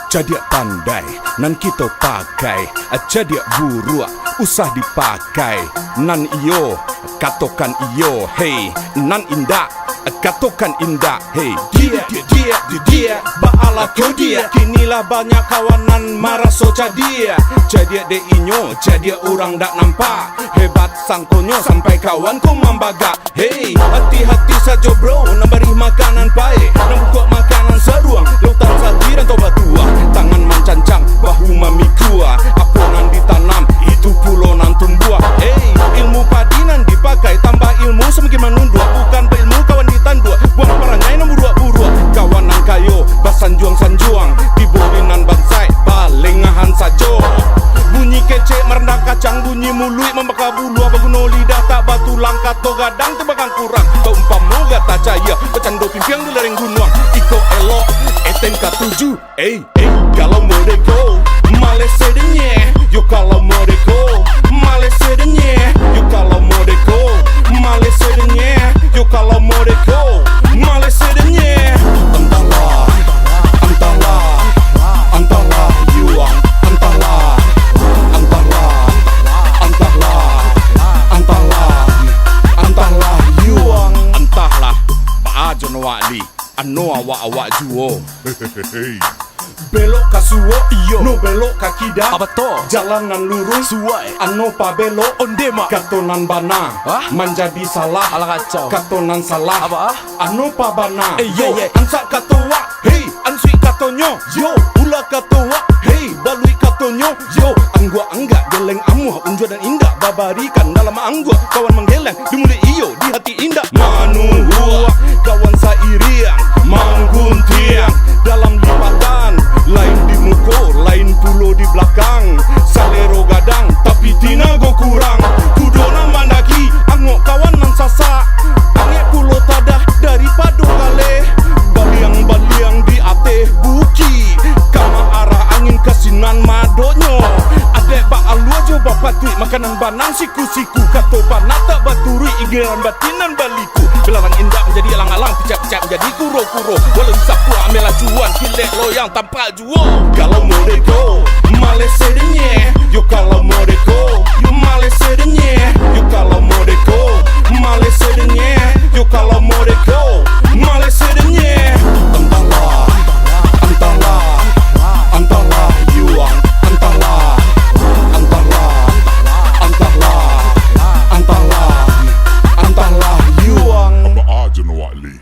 Jadi pandai, nan kita pakai. Jadi buruk, usah dipakai. Nan iyo, katakan iyo. Hey, nan indah, katakan indah. Hey, dia, ba'ala ko dia. Kinilah banyak kawanan marah so dia. Jadi de inyo, jadi orang dak nampak. Hebat sangkonyo sampai kawan ko membaga. Hey, hati-hati saja bro, nak beri makanan baik, nak buka makanan seruang, lautan sati dan tobat tua. Tangan mencancang, bahu memikua. Apa nan ditanam, itu pulau nan tumbuh. Hey, ilmu padi nan dipakai, tambah ilmu semakin menunduk. Bukan berilmu kawan ditanduk, buang perangai nan buruk-buruk. Kawan nan kayo, basanjuang-sanjuang, diborinan bansai, balengahan sajo. Bunyi kecek merendah kacang, bunyi mulut membakar bulu. Apa guna lidah tak batu langkat, to gadang tu bakal kurang. Kau umpama gata caya, bercando pimpiang di lereng gunung. Iko elok, STNK7. Kalau modeko, Malaysia denye. Yo kalau modeko, Malaysia denye. Yo kalau modeko, Malaysia denye. Yo kalau modeko, Malaysia denye. Entahlah, yuang. Entahlah, yuang. Entahlah, baajon wali. Ano awak juo. Belok ka suwo, iyo. No belok ka kida. Apa to? Jalanan lurus, suwai. Ano pa belok, ondema. Katonan bana, menjadi salah. Ala kacau. Katonan salah. Apa? Ano pa bana. Ansak katowa, hey. Ansui katonyo, yo. Ula katowa, hey. Balui katonyo, yo. Anggua anggak, geleng amuh, unjua dan indah. Babarikan dalam anggua, kawan menggeleng. Di mulut iyo, di hati indah. Manuhua, kawan sairiang, mangguntiang. Dalam lipatan, lain di muko, lain pulau di belakang. Salero gadang, tapi tinago kurang. Kudona mandaki, angok kawan nan sasak. Angek pulau tadah daripada kale. Baliang-baliang di ateh buki. Kama arah angin kasinan madonyo. Adek bak alu aja bapatui, makanan banang siku-siku. Kato banat tak baturi, igiran batinan baliku. Belarang indah menjadi alang-alang, picap-picap menjadi kuro-kuro. Walau sapu ambil acuan, kilek loyang tanpa juo. Kalau modeko, Malaysia denye. Yo kalau modeko, yo Malaysia denye. Yo kalau modeko, Malaysia denye. Yo kalau modeko, Malaysia denye. Entahlah, yuang. Entahlah, yuang. Apa aja no wali.